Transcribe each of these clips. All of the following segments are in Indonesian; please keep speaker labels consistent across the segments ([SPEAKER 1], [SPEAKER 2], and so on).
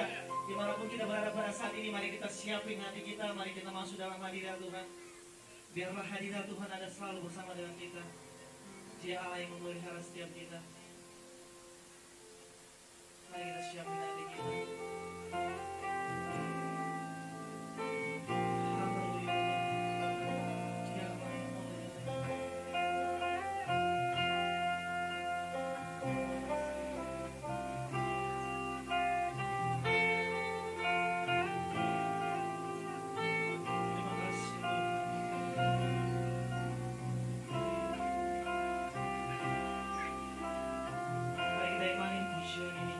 [SPEAKER 1] haleluya. Dimanapun kita berada pada saat ini, mari kita siapin hati kita, mari kita masuk dalam hadirat Tuhan. Biarlah hadirat Tuhan ada selalu bersama dengan kita. Dia Allah yang memelihara setiap kita. Mari kita siapin hati kita. Mari kita imanin pujian ini.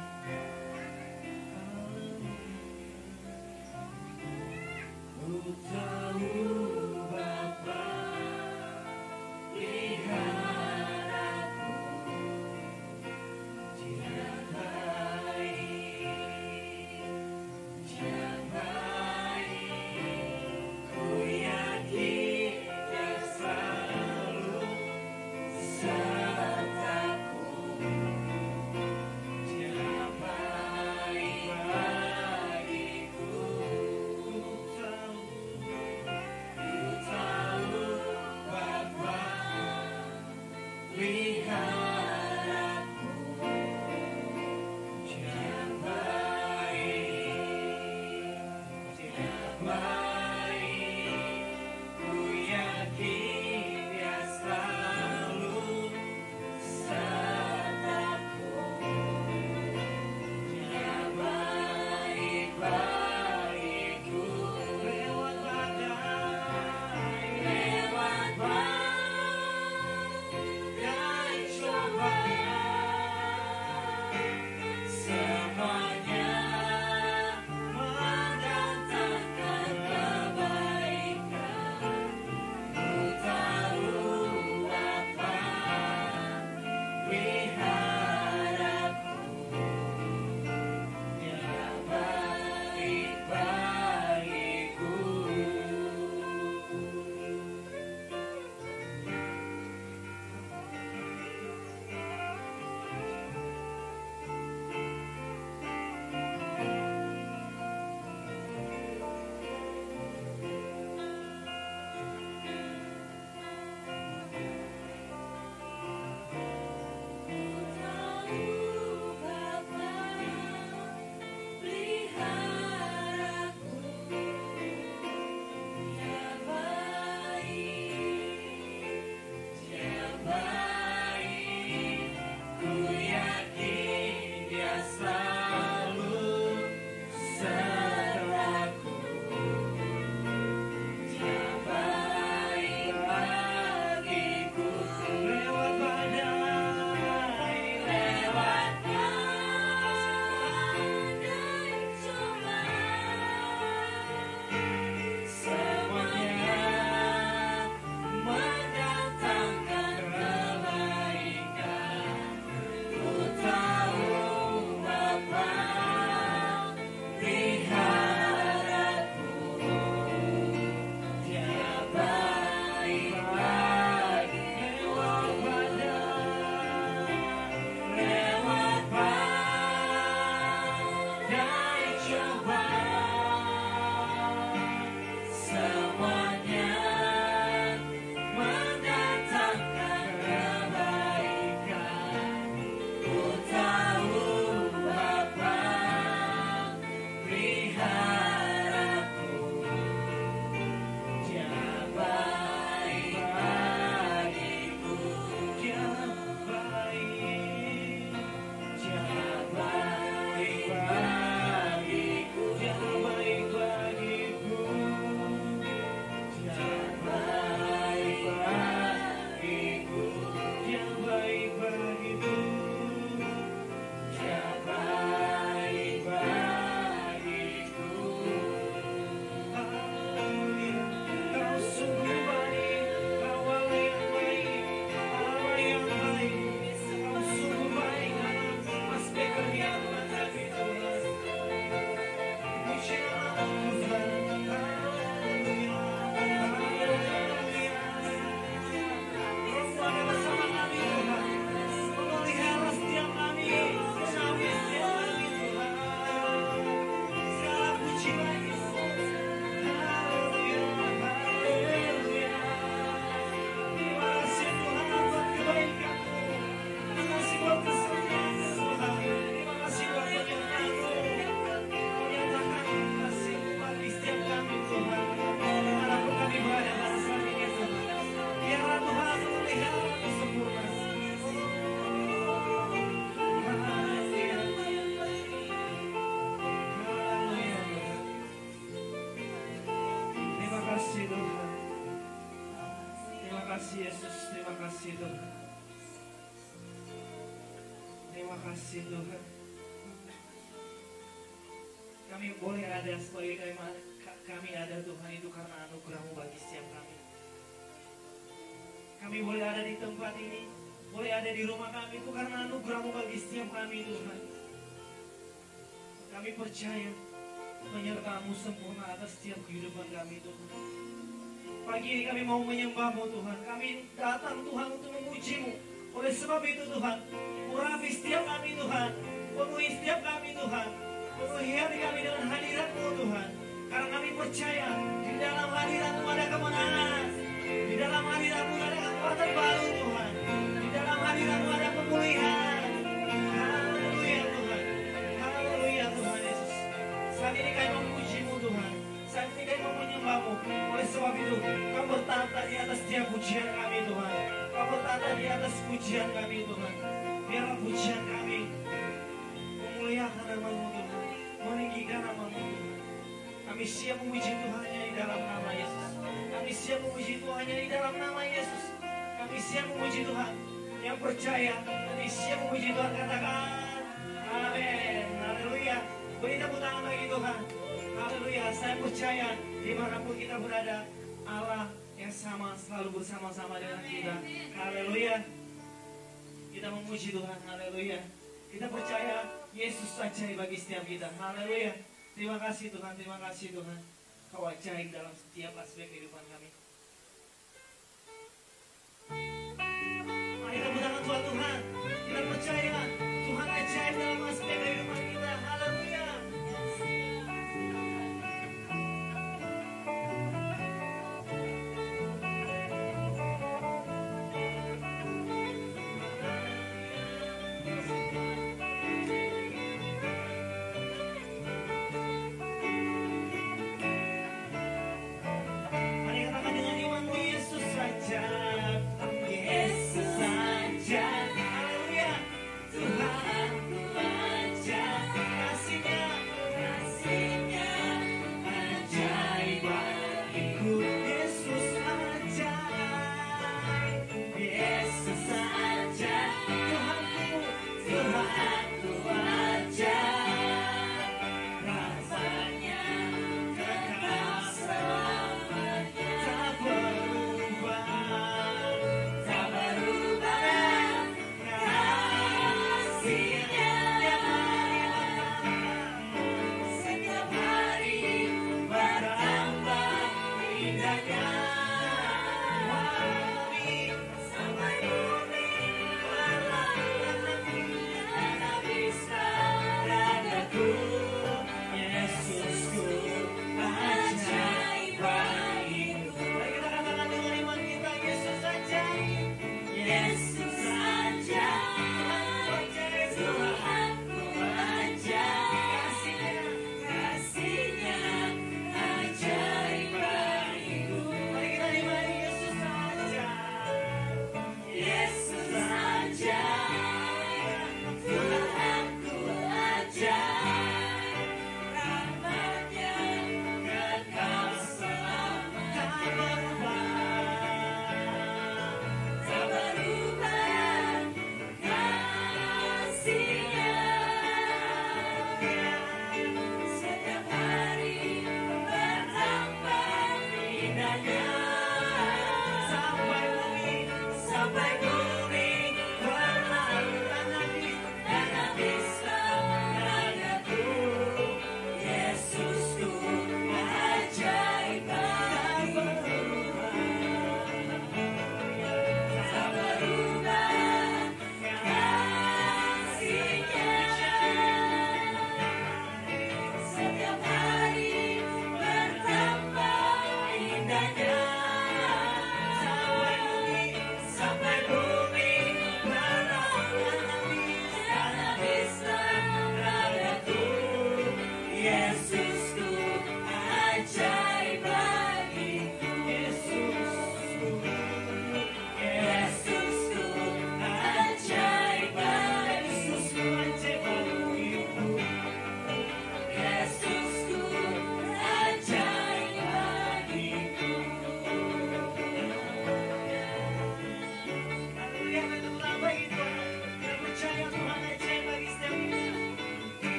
[SPEAKER 1] Yesus, terima kasih Tuhan. Terima kasih Tuhan. Kami boleh ada sebagai kami ada Tuhan itu karena anugerah-Mu bagi setiap kami. Kami boleh ada di tempat ini, boleh ada di rumah kami itu karena anugerah-Mu bagi setiap kami Tuhan. Kami percaya menyertai-Mu sempurna atas setiap kehidupan kami Tuhan. Pagi ini kami mau menyembah-Mu Tuhan. Kami datang Tuhan untuk memuji-Mu. Oleh sebab itu Tuhan, urapi setiap kami Tuhan, penuhi setiap kami Tuhan, penuhi hati kami dengan hadirat-Mu Tuhan. Karena kami percaya di dalam hadirat-Mu ada kemenangan, di dalam hadirat-Mu ada kekuatan baru Tuhan, di dalam hadirat-Mu ada pemulihan. Haleluya Tuhan, haleluya Tuhan Yesus. Saat ini kami memuji-Mu Tuhan, saat ini kami mau menyembah-Mu. Oleh sebab itu, Kau bertata di atas setiap pujian kami Tuhan. Kau bertata di atas pujian kami Tuhan. Biarlah pujian kami memuliakan nama-Mu Tuhan, meninggikan nama-Mu Tuhan. Kami siap memuji Tuhan hanya di dalam nama Yesus. Kami siap memuji Tuhan hanya di dalam nama Yesus. Kami siap memuji Tuhan. Yang percaya, kami siap memuji Tuhan, katakan amin. Haleluya. Beri tepuk tangan bagi Tuhan. Haleluya. Saya percaya dimanapun kita berada, Allah yang sama selalu bersama-sama dengan kita. Haleluya. Kita memuji Tuhan. Haleluya. Kita percaya Yesus ajaib bagi setiap kita. Haleluya. Terima kasih Tuhan, terima kasih Tuhan. Kau ajaib dalam setiap aspek kehidupan kami. Mari kita bertangan Tuhan Tuhan. Kita percaya Tuhan ajaib dalam aspek kehidupan kita. Haleluya.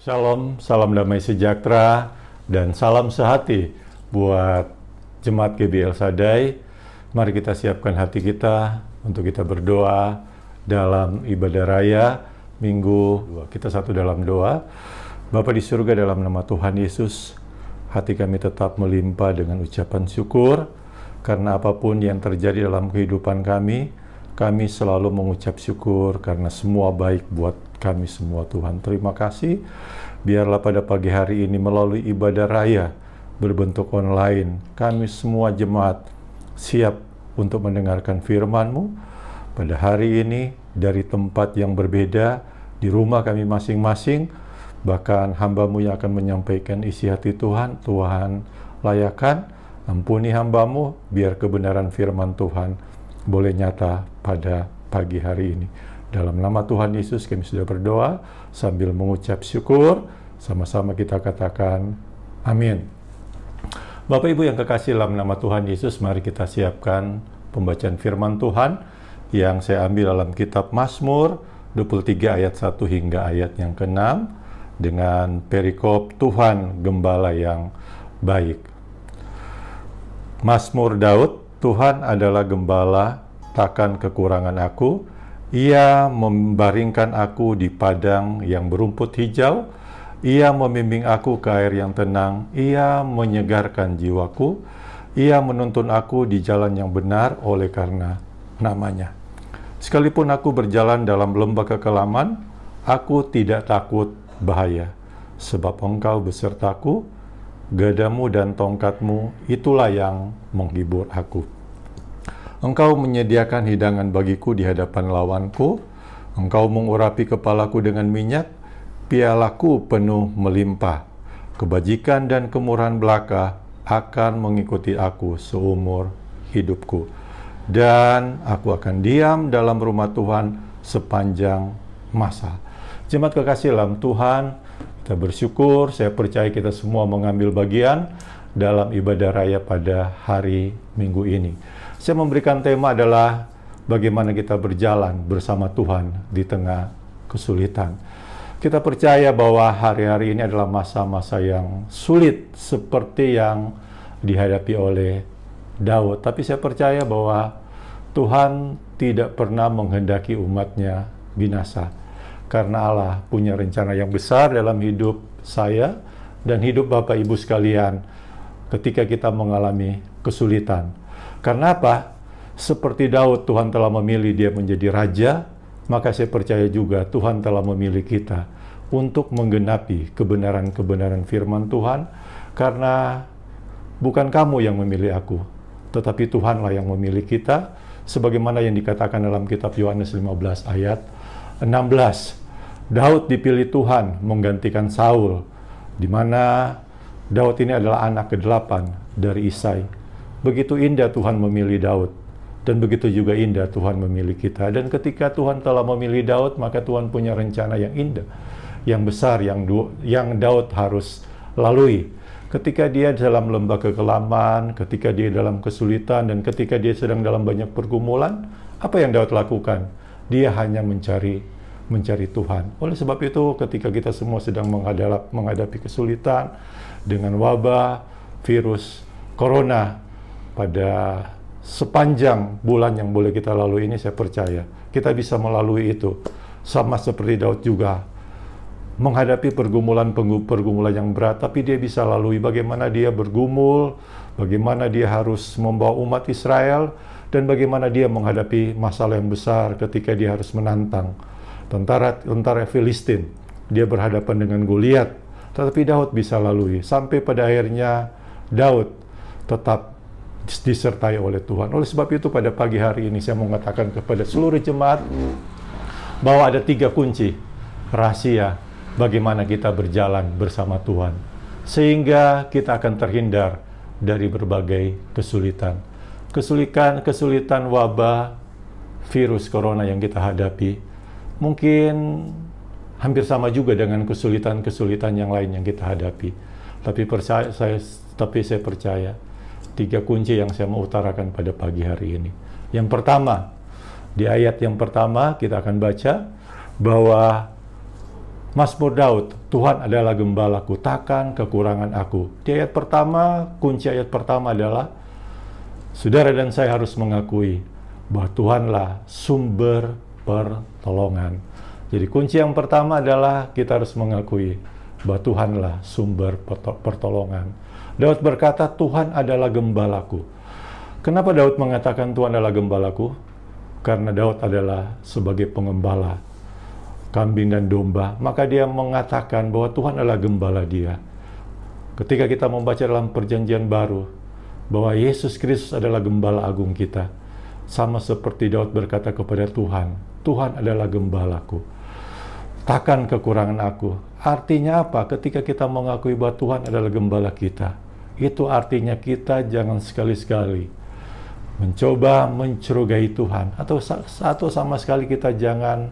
[SPEAKER 2] Shalom, salam damai sejahtera, dan salam sehati buat Jemaat GBI El Shaddai. Mari kita siapkan hati kita untuk kita berdoa dalam ibadah raya Minggu. Kita satu dalam doa. Bapa di surga, dalam nama Tuhan Yesus, hati kami tetap melimpah dengan ucapan syukur, karena apapun yang terjadi dalam kehidupan kami selalu mengucap syukur karena semua baik buat kami semua. Tuhan, terima kasih. Biarlah pada pagi hari ini melalui ibadah raya berbentuk online, kami semua jemaat siap untuk mendengarkan firman-Mu pada hari ini dari tempat yang berbeda, di rumah kami masing-masing. Bahkan hamba-Mu yang akan menyampaikan isi hati Tuhan, Tuhan layakan, ampuni hamba-Mu, biar kebenaran firman Tuhan boleh nyata pada pagi hari ini. Dalam nama Tuhan Yesus kami sudah berdoa sambil mengucap syukur. Sama-sama kita katakan amin. Bapak Ibu yang kekasih dalam nama Tuhan Yesus, mari kita siapkan pembacaan firman Tuhan yang saya ambil dalam kitab Mazmur 23 ayat 1 hingga ayat yang ke-6 dengan perikop Tuhan Gembala yang baik. Mazmur Daud, Tuhan adalah gembala, takkan kekurangan aku. Ia membaringkan aku di padang yang berumput hijau. Ia membimbing aku ke air yang tenang. Ia menyegarkan jiwaku. Ia menuntun aku di jalan yang benar oleh karena namanya. Sekalipun aku berjalan dalam lembah kekelaman, aku tidak takut bahaya, sebab Engkau besertaku. Gadamu dan tongkatmu, itulah yang menghibur aku. Engkau menyediakan hidangan bagiku di hadapan lawanku. Engkau mengurapi kepalaku dengan minyak, pialaku penuh melimpah. Kebajikan dan kemurahan belaka akan mengikuti aku seumur hidupku. Dan aku akan diam dalam rumah Tuhan sepanjang masa. Jemaat kekasih dalam Tuhan, kita bersyukur, saya percaya kita semua mengambil bagian dalam ibadah raya pada hari Minggu ini. Saya memberikan tema adalah bagaimana kita berjalan bersama Tuhan di tengah kesulitan. Kita percaya bahwa hari-hari ini adalah masa-masa yang sulit seperti yang dihadapi oleh Daud. Tapi saya percaya bahwa Tuhan tidak pernah menghendaki umatnya binasa. Karena Allah punya rencana yang besar dalam hidup saya dan hidup Bapak Ibu sekalian ketika kita mengalami kesulitan. Karena apa? Seperti Daud, Tuhan telah memilih dia menjadi raja, maka saya percaya juga Tuhan telah memilih kita untuk menggenapi kebenaran-kebenaran firman Tuhan, karena bukan kamu yang memilih aku, tetapi Tuhanlah yang memilih kita, sebagaimana yang dikatakan dalam kitab Yohanes 15 ayat 16. Daud dipilih Tuhan menggantikan Saul, di mana Daud ini adalah anak ke-8 dari Isai. Begitu indah Tuhan memilih Daud, dan begitu juga indah Tuhan memilih kita. Dan ketika Tuhan telah memilih Daud, maka Tuhan punya rencana yang indah, yang besar, yang Daud harus lalui. Ketika dia dalam lembah kekelaman, ketika dia dalam kesulitan, dan ketika dia sedang dalam banyak pergumulan, apa yang Daud lakukan? Dia hanya mencari Tuhan. Oleh sebab itu, ketika kita semua sedang menghadapi kesulitan dengan wabah, virus corona, pada sepanjang bulan yang boleh kita lalui ini, saya percaya kita bisa melalui itu. Sama seperti Daud juga menghadapi pergumulan yang berat, tapi dia bisa lalui. Bagaimana dia bergumul, bagaimana dia harus membawa umat Israel, dan bagaimana dia menghadapi masalah yang besar ketika dia harus menantang tentara Filistin. Dia berhadapan dengan Goliat, tetapi Daud bisa lalui. Sampai pada akhirnya Daud tetap disertai oleh Tuhan. Oleh sebab itu pada pagi hari ini saya mau mengatakan kepada seluruh jemaat bahwa ada 3 kunci rahasia bagaimana kita berjalan bersama Tuhan, sehingga kita akan terhindar dari berbagai kesulitan. Kesulitan wabah virus corona yang kita hadapi mungkin hampir sama juga dengan kesulitan-kesulitan yang lain yang kita hadapi. Tapi saya percaya 3 kunci yang saya mau utarakan pada pagi hari ini. Yang pertama, di ayat yang pertama kita akan baca bahwa Mazmur Daud, Tuhan adalah gembalaku, takkan kekurangan aku. Di ayat pertama, kunci ayat pertama adalah, saudara dan saya harus mengakui bahwa Tuhanlah sumber pertolongan. Jadi kunci yang pertama adalah kita harus mengakui bahwa Tuhanlah sumber pertolongan. Daud berkata, Tuhan adalah gembalaku. Kenapa Daud mengatakan Tuhan adalah gembalaku? Karena Daud adalah sebagai pengembala kambing dan domba, maka dia mengatakan bahwa Tuhan adalah gembala dia. Ketika kita membaca dalam perjanjian baru bahwa Yesus Kristus adalah gembala agung kita, sama seperti Daud berkata kepada Tuhan, Tuhan adalah gembalaku, takkan kekurangan aku. Artinya apa? Ketika kita mengakui bahwa Tuhan adalah gembala kita, itu artinya kita jangan sekali-sekali mencoba mencurigai Tuhan, atau sama sekali kita jangan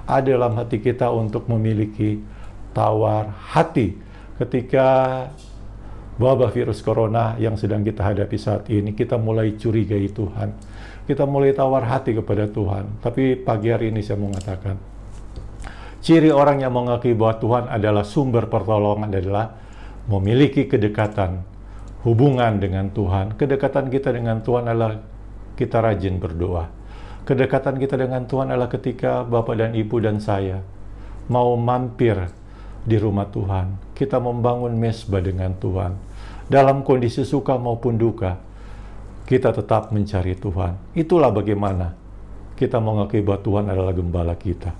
[SPEAKER 2] ada dalam hati kita untuk memiliki tawar hati ketika wabah virus corona yang sedang kita hadapi saat ini. Kita mulai curigai Tuhan, kita mulai tawar hati kepada Tuhan. Tapi pagi hari ini saya mengatakan, ciri orang yang mengakui bahwa Tuhan adalah sumber pertolongan adalah memiliki kedekatan, hubungan dengan Tuhan. Kedekatan kita dengan Tuhan adalah kita rajin berdoa. Kedekatan kita dengan Tuhan adalah ketika Bapak dan Ibu dan saya mau mampir di rumah Tuhan. Kita membangun mezbah dengan Tuhan. Dalam kondisi suka maupun duka, kita tetap mencari Tuhan. Itulah bagaimana kita mengakui bahwa Tuhan adalah gembala kita.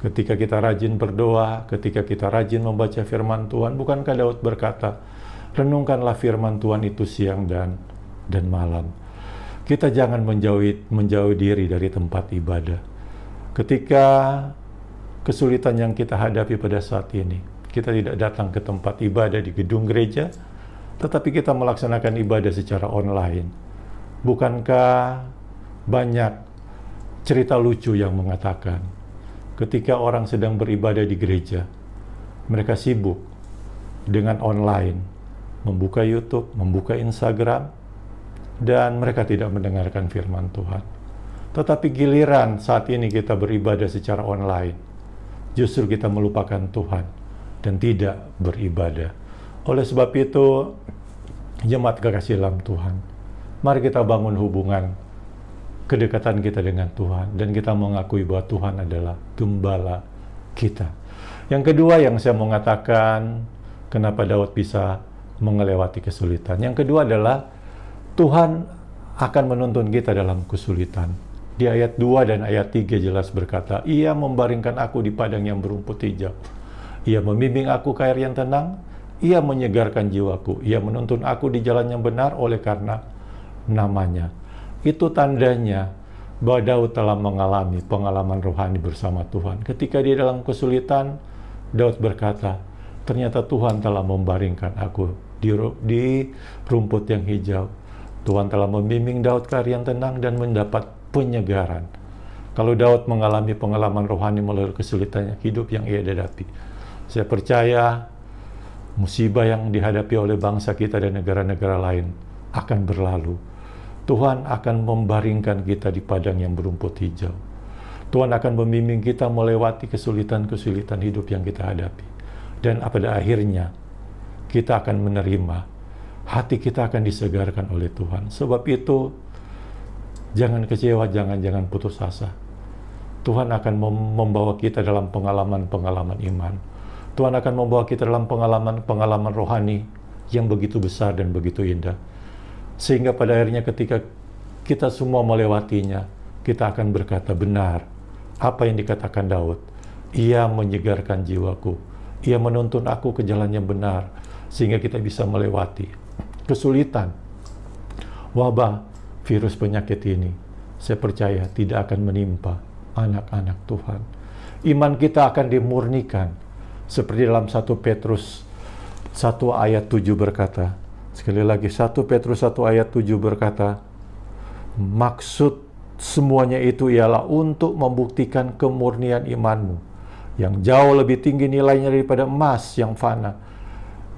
[SPEAKER 2] Ketika kita rajin berdoa, ketika kita rajin membaca firman Tuhan, bukankah Daud berkata, renungkanlah firman Tuhan itu siang dan malam. Kita jangan menjauhi diri dari tempat ibadah. Ketika kesulitan yang kita hadapi pada saat ini, kita tidak datang ke tempat ibadah di gedung gereja, tetapi kita melaksanakan ibadah secara online. Bukankah banyak cerita lucu yang mengatakan, ketika orang sedang beribadah di gereja, mereka sibuk dengan online, membuka YouTube, membuka Instagram, dan mereka tidak mendengarkan firman Tuhan. Tetapi giliran saat ini kita beribadah secara online, justru kita melupakan Tuhan dan tidak beribadah. Oleh sebab itu, jemaat kekasih dalam Tuhan, mari kita bangun hubungan kedekatan kita dengan Tuhan, dan kita mengakui bahwa Tuhan adalah gembala kita. Yang kedua yang saya mau mengatakan, kenapa Daud bisa melewati kesulitan. Yang kedua adalah Tuhan akan menuntun kita dalam kesulitan. Di ayat 2 dan ayat 3 jelas berkata, Ia membaringkan aku di padang yang berumput hijau. Ia membimbing aku ke air yang tenang. Ia menyegarkan jiwaku. Ia menuntun aku di jalan yang benar oleh karena namanya. Itu tandanya bahwa Daud telah mengalami pengalaman rohani bersama Tuhan. Ketika dia dalam kesulitan, Daud berkata, ternyata Tuhan telah membaringkan aku di rumput yang hijau. Tuhan telah membimbing Daud ke air yang tenang dan mendapat penyegaran. Kalau Daud mengalami pengalaman rohani melalui kesulitan hidup yang ia hadapi, saya percaya musibah yang dihadapi oleh bangsa kita dan negara-negara lain akan berlalu. Tuhan akan membaringkan kita di padang yang berumput hijau. Tuhan akan membimbing kita melewati kesulitan-kesulitan hidup yang kita hadapi. Dan pada akhirnya, kita akan menerima, hati kita akan disegarkan oleh Tuhan. Sebab itu, jangan kecewa, jangan putus asa. Tuhan akan membawa kita dalam pengalaman-pengalaman iman. Tuhan akan membawa kita dalam pengalaman-pengalaman rohani yang begitu besar dan begitu indah. Sehingga pada akhirnya ketika kita semua melewatinya, kita akan berkata, benar apa yang dikatakan Daud. Ia menyegarkan jiwaku. Ia menuntun aku ke jalan yang benar, sehingga kita bisa melewati kesulitan, wabah, virus penyakit ini. Saya percaya tidak akan menimpa anak-anak Tuhan. Iman kita akan dimurnikan. Seperti dalam 1 Petrus 1 ayat 7 berkata, sekali lagi 1 Petrus 1 ayat 7 berkata, maksud semuanya itu ialah untuk membuktikan kemurnian imanmu, yang jauh lebih tinggi nilainya daripada emas yang fana,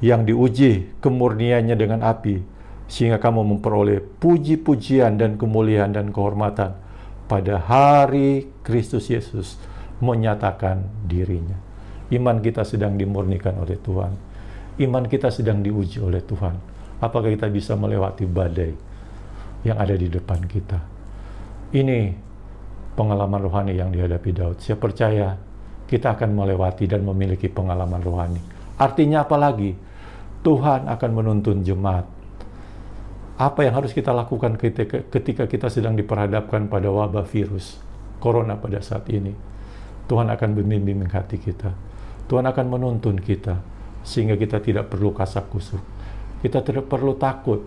[SPEAKER 2] yang diuji kemurniannya dengan api, sehingga kamu memperoleh puji-pujian dan kemuliaan dan kehormatan pada hari Kristus Yesus menyatakan dirinya. Iman kita sedang dimurnikan oleh Tuhan. Iman kita sedang diuji oleh Tuhan. Apakah kita bisa melewati badai yang ada di depan kita? Ini pengalaman rohani yang dihadapi Daud. Saya percaya kita akan melewati dan memiliki pengalaman rohani. Artinya apa lagi? Tuhan akan menuntun jemaat. Apa yang harus kita lakukan ketika kita sedang diperhadapkan pada wabah virus corona pada saat ini? Tuhan akan membimbing hati kita. Tuhan akan menuntun kita sehingga kita tidak perlu kasak kusuk. Kita tidak perlu takut.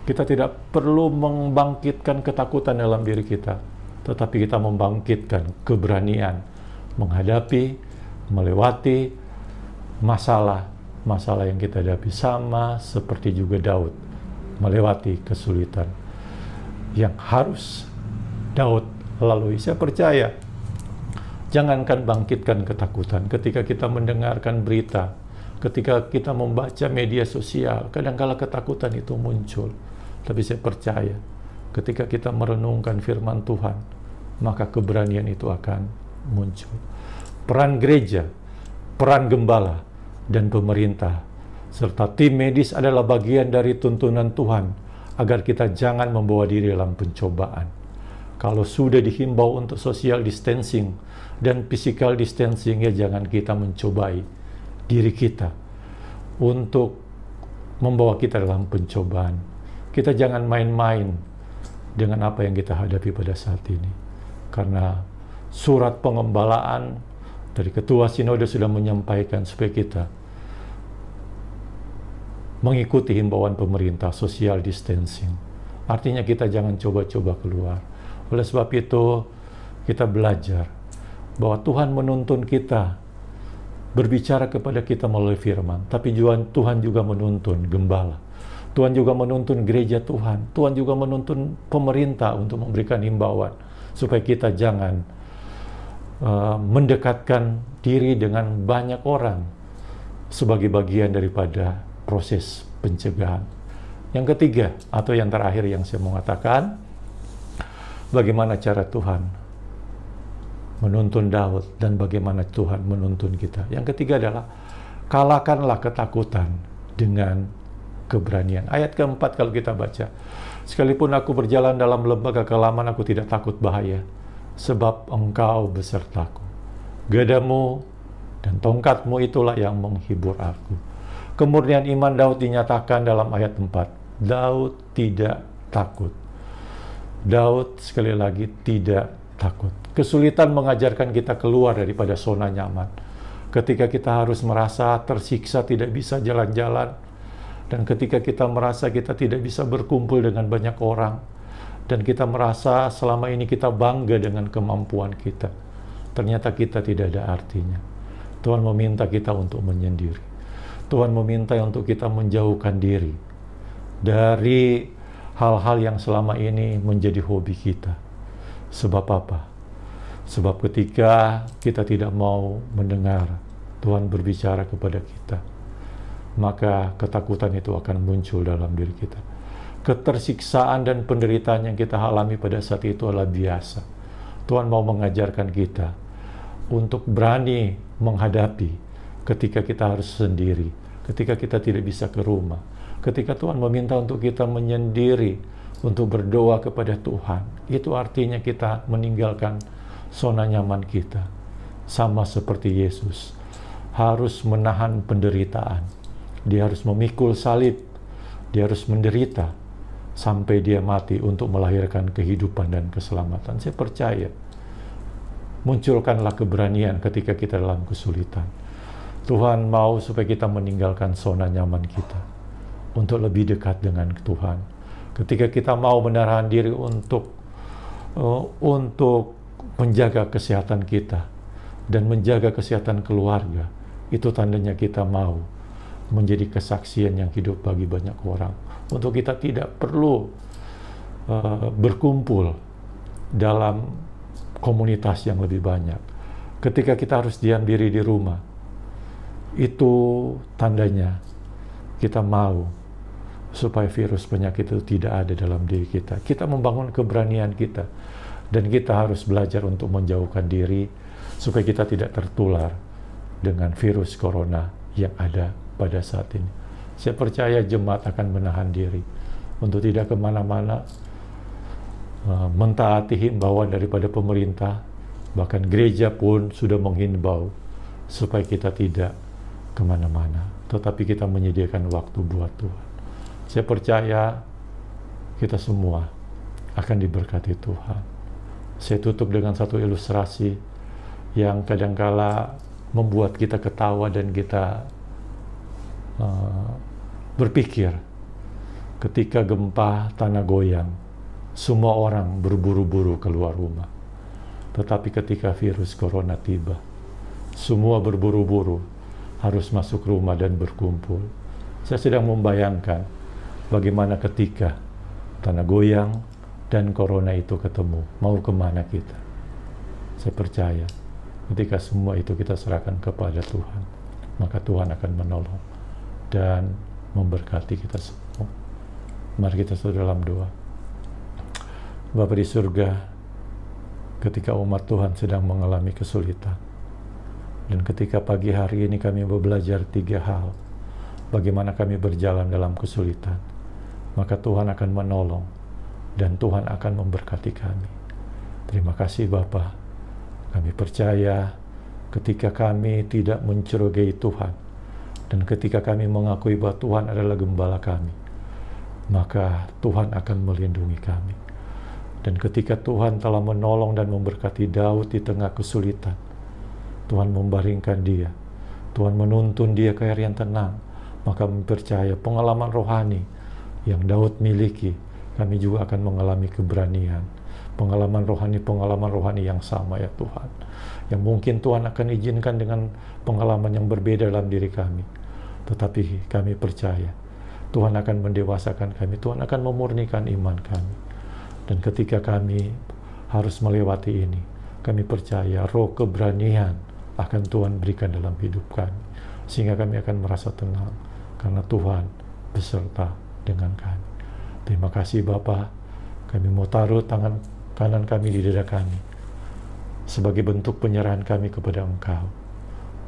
[SPEAKER 2] Kita tidak perlu membangkitkan ketakutan dalam diri kita, tetapi kita membangkitkan keberanian menghadapi, melewati masalah yang kita hadapi, sama seperti juga Daud melewati kesulitan yang harus Daud lalui. Saya percaya, jangankan bangkitkan ketakutan ketika kita mendengarkan berita, ketika kita membaca media sosial, kadang-kala ketakutan itu muncul. Tapi saya percaya, ketika kita merenungkan firman Tuhan, maka keberanian itu akan muncul. Peran gereja, peran gembala, dan pemerintah, serta tim medis adalah bagian dari tuntunan Tuhan, agar kita jangan membawa diri dalam pencobaan. Kalau sudah dihimbau untuk social distancing dan physical distancing, ya jangan kita mencobai diri kita untuk membawa kita dalam pencobaan. Kita jangan main-main dengan apa yang kita hadapi pada saat ini. Karena surat pengembalaan dari Ketua Sinode sudah menyampaikan supaya kita mengikuti himbauan pemerintah social distancing. Artinya kita jangan coba-coba keluar. Oleh sebab itu, kita belajar bahwa Tuhan menuntun kita berbicara kepada kita melalui firman, tapi Tuhan juga menuntun gembala. Tuhan juga menuntun gereja Tuhan. Tuhan juga menuntun pemerintah untuk memberikan himbauan supaya kita jangan mendekatkan diri dengan banyak orang sebagai bagian daripada proses pencegahan. Yang ketiga, atau yang terakhir yang saya mau katakan, bagaimana cara Tuhan menuntun Daud dan bagaimana Tuhan menuntun kita. Yang ketiga adalah kalahkanlah ketakutan dengan keberanian. Ayat keempat kalau kita baca, sekalipun aku berjalan dalam lembah kekelaman, aku tidak takut bahaya, sebab engkau besertaku. Gadamu dan tongkatmu itulah yang menghibur aku. Kemurnian iman Daud dinyatakan dalam ayat 4. Daud tidak takut. Daud sekali lagi tidak takut. Kesulitan mengajarkan kita keluar daripada zona nyaman. Ketika kita harus merasa tersiksa, tidak bisa jalan-jalan, dan ketika kita merasa kita tidak bisa berkumpul dengan banyak orang, dan kita merasa selama ini kita bangga dengan kemampuan kita, ternyata kita tidak ada artinya. Tuhan meminta kita untuk menyendiri. Tuhan meminta untuk kita menjauhkan diri dari hal-hal yang selama ini menjadi hobi kita. Sebab apa? Sebab ketika kita tidak mau mendengar Tuhan berbicara kepada kita, maka ketakutan itu akan muncul dalam diri kita. Ketersiksaan dan penderitaan yang kita alami pada saat itu adalah biasa. Tuhan mau mengajarkan kita untuk berani menghadapi ketika kita harus sendiri, ketika kita tidak bisa ke rumah, ketika Tuhan meminta untuk kita menyendiri, untuk berdoa kepada Tuhan. Itu artinya kita meninggalkan zona nyaman kita. Sama seperti Yesus, harus menahan penderitaan. Dia harus memikul salib, dia harus menderita sampai dia mati untuk melahirkan kehidupan dan keselamatan. Saya percaya, munculkanlah keberanian ketika kita dalam kesulitan. Tuhan mau supaya kita meninggalkan zona nyaman kita untuk lebih dekat dengan Tuhan. Ketika kita mau menahan diri untuk menjaga kesehatan kita dan menjaga kesehatan keluarga, itu tandanya kita mau menjadi kesaksian yang hidup bagi banyak orang. Untuk kita tidak perlu berkumpul dalam komunitas yang lebih banyak. Ketika kita harus diam diri di rumah, itu tandanya kita mau supaya virus penyakit itu tidak ada dalam diri kita. Kita membangun keberanian kita, dan kita harus belajar untuk menjauhkan diri supaya kita tidak tertular dengan virus corona yang ada pada saat ini. Saya percaya jemaat akan menahan diri untuk tidak kemana-mana, mentaati himbauan daripada pemerintah. Bahkan gereja pun sudah menghimbau supaya kita tidak kemana-mana, tetapi kita menyediakan waktu buat Tuhan. Saya percaya kita semua akan diberkati Tuhan. Saya tutup dengan satu ilustrasi yang kadangkala membuat kita ketawa dan kita berpikir. Ketika gempa tanah goyang, semua orang berburu-buru keluar rumah. Tetapi ketika virus corona tiba, semua berburu-buru harus masuk rumah dan berkumpul. Saya sedang membayangkan bagaimana ketika tanah goyang dan corona itu ketemu, mau kemana kita? Saya percaya ketika semua itu kita serahkan kepada Tuhan, maka Tuhan akan menolong dan memberkati kita semua. Mari kita dalam doa. Bapa di surga, ketika umat Tuhan sedang mengalami kesulitan, dan ketika pagi hari ini kami belajar 3 hal, bagaimana kami berjalan dalam kesulitan, maka Tuhan akan menolong dan Tuhan akan memberkati kami. Terima kasih Bapa. Kami percaya ketika kami tidak mencurigai Tuhan, dan ketika kami mengakui bahwa Tuhan adalah gembala kami, maka Tuhan akan melindungi kami. Dan ketika Tuhan telah menolong dan memberkati Daud di tengah kesulitan, Tuhan membaringkan dia, Tuhan menuntun dia ke air yang tenang, maka mempercaya pengalaman rohani yang Daud miliki, kami juga akan mengalami keberanian, pengalaman rohani yang sama ya Tuhan, yang mungkin Tuhan akan izinkan dengan pengalaman yang berbeda dalam diri kami, tetapi kami percaya Tuhan akan mendewasakan kami, Tuhan akan memurnikan iman kami. Dan ketika kami harus melewati ini, kami percaya roh keberanian akan Tuhan berikan dalam hidup kami, sehingga kami akan merasa tenang karena Tuhan beserta dengan kami. Terima kasih Bapa. Kami mau taruh tangan kanan kami di dada kami sebagai bentuk penyerahan kami kepada Engkau.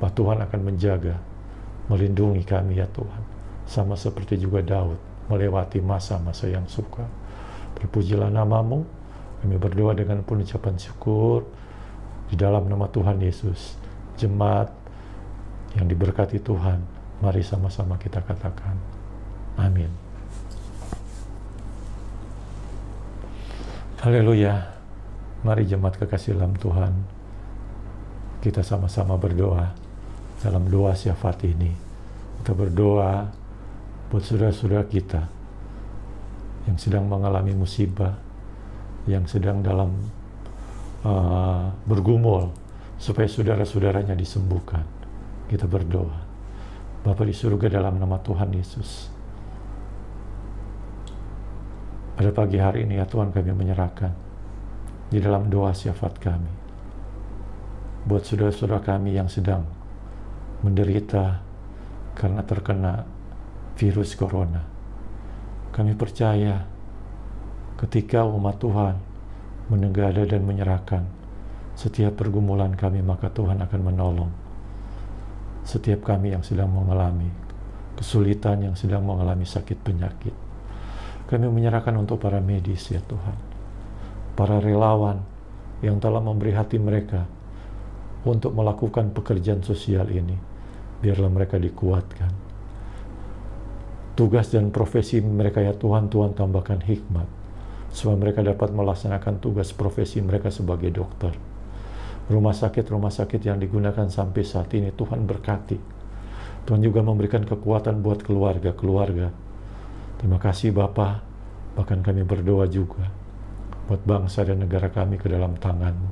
[SPEAKER 2] Bahwa Tuhan akan menjaga, melindungi kami ya Tuhan, sama seperti juga Daud melewati masa-masa yang sukar. Terpujilah namamu. Kami berdoa dengan penuh ucapan syukur di dalam nama Tuhan Yesus. Jemaat yang diberkati Tuhan, mari sama-sama kita katakan amin. Haleluya. Mari jemaat kekasih dalam Tuhan, kita sama-sama berdoa dalam doa syafaat ini. Kita berdoa buat saudara-saudara kita yang sedang mengalami musibah, yang sedang dalam bergumul, supaya saudara-saudaranya disembuhkan. Kita berdoa. Bapa di surga, dalam nama Tuhan Yesus, pada pagi hari ini ya Tuhan, kami menyerahkan di dalam doa syafaat kami buat saudara-saudara kami yang sedang menderita karena terkena virus corona. Kami percaya ketika umat Tuhan menegada dan menyerahkan setiap pergumulan kami, maka Tuhan akan menolong setiap kami yang sedang mengalami kesulitan, yang sedang mengalami sakit penyakit. Kami menyerahkan untuk para medis ya Tuhan, para relawan yang telah memberi hati mereka untuk melakukan pekerjaan sosial ini. Biarlah mereka dikuatkan. Tugas dan profesi mereka ya Tuhan, Tuhan tambahkan hikmat, supaya mereka dapat melaksanakan tugas profesi mereka sebagai dokter. Rumah sakit yang digunakan sampai saat ini, Tuhan berkati. Tuhan juga memberikan kekuatan buat keluarga-keluarga. Terima kasih Bapa. Bahkan kami berdoa juga buat bangsa dan negara kami ke dalam tangan-Mu.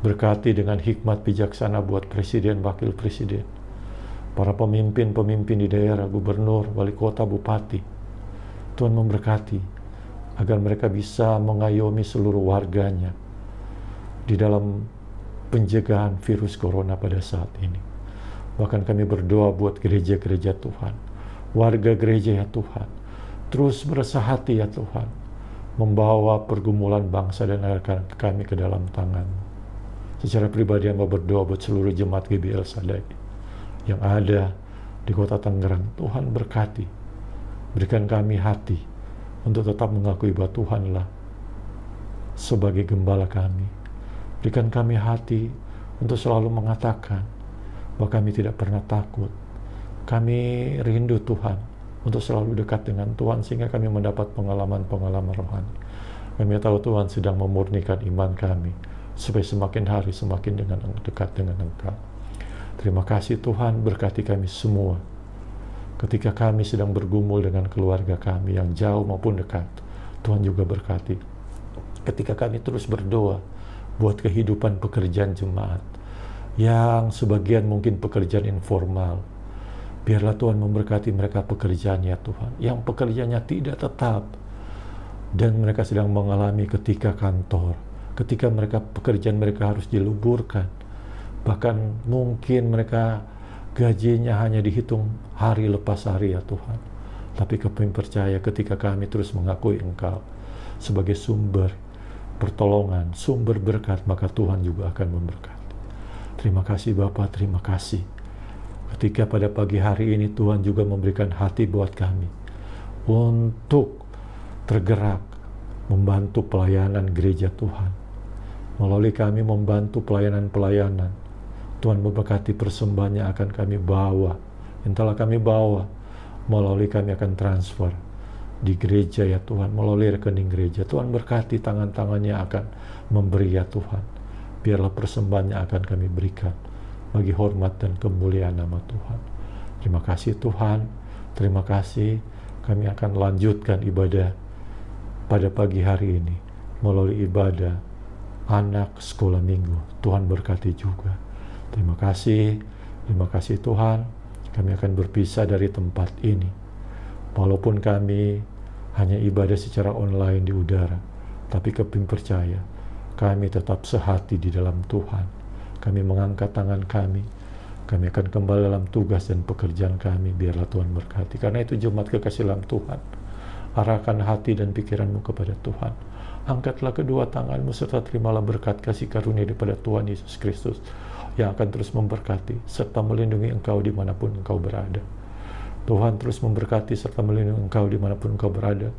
[SPEAKER 2] Berkati dengan hikmat bijaksana buat presiden, wakil presiden, para pemimpin-pemimpin di daerah, gubernur, wali kota, bupati. Tuhan memberkati agar mereka bisa mengayomi seluruh warganya di dalam pencegahan virus corona pada saat ini. Bahkan kami berdoa buat gereja-gereja Tuhan, warga gereja ya Tuhan, terus beresah hati ya Tuhan, membawa pergumulan bangsa dan negara kami ke dalam tangan. Secara pribadi hamba berdoa buat seluruh jemaat GBL Sadai. yang ada di kota Tangerang. Tuhan berkati, berikan kami hati untuk tetap mengakui bahwa Tuhanlah sebagai gembala kami. Berikan kami hati untuk selalu mengatakan bahwa kami tidak pernah takut. Kami rindu Tuhan untuk selalu dekat dengan Tuhan sehingga kami mendapat pengalaman-pengalaman rohani. Kami tahu Tuhan sedang memurnikan iman kami supaya semakin hari semakin dekat dengan Engkau. Terima kasih Tuhan, berkati kami semua. Ketika kami sedang bergumul dengan keluarga kami yang jauh maupun dekat, Tuhan juga berkati. Ketika kami terus berdoa buat kehidupan pekerjaan jemaat, yang sebagian mungkin pekerjaan informal, biarlah Tuhan memberkati mereka pekerjaannya Tuhan, yang pekerjaannya tidak tetap, dan mereka sedang mengalami ketika kantor, ketika mereka pekerjaan mereka harus diluburkan, bahkan mungkin mereka gajinya hanya dihitung hari lepas hari ya Tuhan. Tapi kami percaya ketika kami terus mengakui Engkau sebagai sumber pertolongan, sumber berkat, maka Tuhan juga akan memberkati. Terima kasih Bapa, terima kasih. Ketika pada pagi hari ini Tuhan juga memberikan hati buat kami untuk tergerak membantu pelayanan gereja Tuhan. Melalui kami membantu pelayanan-pelayanan, Tuhan memberkati persembahan yang akan kami bawa. Entahlah kami bawa, melalui kami akan transfer di gereja ya Tuhan, melalui rekening gereja. Tuhan berkati tangan-tangannya akan memberi ya Tuhan. Biarlah persembahan yang akan kami berikan bagi hormat dan kemuliaan nama Tuhan. Terima kasih Tuhan, terima kasih. Kami akan lanjutkan ibadah pada pagi hari ini melalui ibadah anak sekolah minggu. Tuhan berkati juga. Terima kasih Tuhan. Kami akan berpisah dari tempat ini. Walaupun kami hanya ibadah secara online di udara, tapi kami percaya kami tetap sehati di dalam Tuhan. Kami mengangkat tangan kami akan kembali dalam tugas dan pekerjaan kami. Biarlah Tuhan berkati. Karena itu jemaat kekasih dalam Tuhan, arahkan hati dan pikiranmu kepada Tuhan. Angkatlah kedua tanganmu serta terimalah berkat kasih karunia daripada Tuhan Yesus Kristus yang akan terus memberkati serta melindungi engkau dimanapun engkau berada. Tuhan terus memberkati serta melindungi engkau dimanapun engkau berada.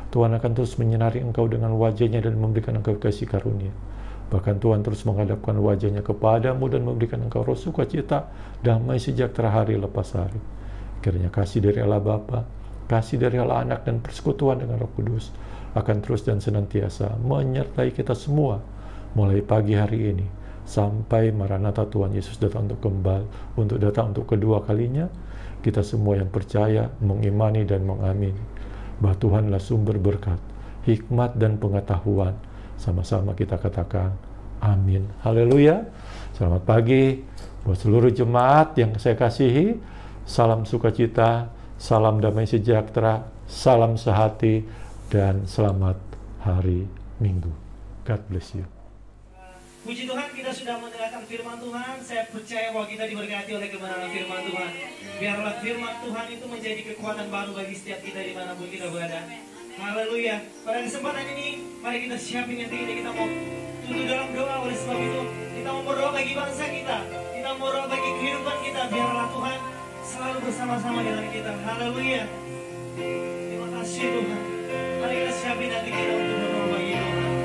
[SPEAKER 2] Tuhan akan terus menyinari engkau dengan wajah-Nya dan memberikan engkau kasih karunia. Bahkan Tuhan terus menghadapkan wajah-Nya kepadamu dan memberikan engkau roh sukacita, damai sejahtera hari lepas hari. Kiranya kasih dari Allah Bapa, kasih dari Allah Anak, dan persekutuan dengan Roh Kudus akan terus dan senantiasa menyertai kita semua mulai pagi hari ini sampai Maranatha Tuhan Yesus datang untuk datang untuk kedua kalinya. Kita semua yang percaya, mengimani dan mengamini bahwa Tuhanlah sumber berkat, hikmat dan pengetahuan. Sama-sama kita katakan amin. Haleluya. Selamat pagi buat seluruh jemaat yang saya kasihi. Salam sukacita, salam damai sejahtera, salam sehati, dan selamat hari Minggu. God bless you.
[SPEAKER 1] Puji Tuhan, kita sudah mendengarkan firman Tuhan. Saya percaya bahwa kita diberkati oleh kebenaran firman Tuhan. Biarlah firman Tuhan itu menjadi kekuatan baru bagi setiap kita dimanapun kita berada. Haleluya. Pada kesempatan ini, mari kita siapin hati kita mau tutup dalam doa. Oleh sebab itu, kita mau berdoa bagi bangsa kita. Kita mau berdoa bagi kehidupan kita. Biarlah Tuhan selalu bersama-sama dengan kita. Haleluya. Terima kasih Tuhan. Mari kita siapin hati kita untuk berdoa bagi Tuhan.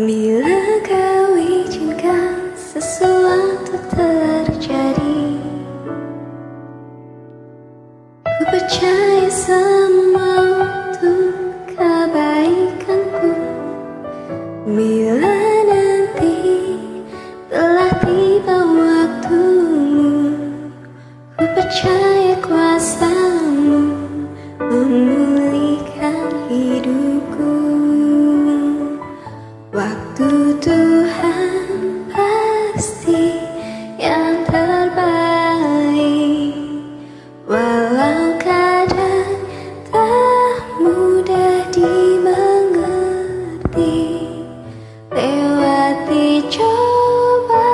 [SPEAKER 3] Bila kau izinkan sesuatu terjadi, ku percaya semua untuk kebaikanku. Bila nanti telah tiba waktumu, ku percaya kuasamu memulihkan hidupku. Waktu Tuhan pasti yang terbaik, walau kadang tak mudah dimengerti. Lewati cobaan,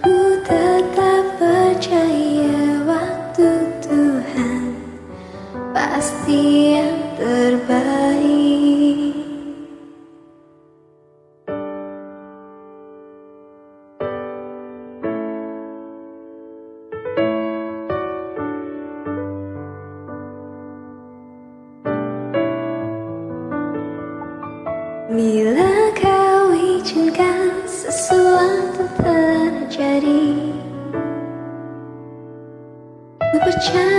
[SPEAKER 3] ku tetap percaya waktu Tuhan pasti yang terbaik. Bila kau izinkan sesuatu terjadi, ku percaya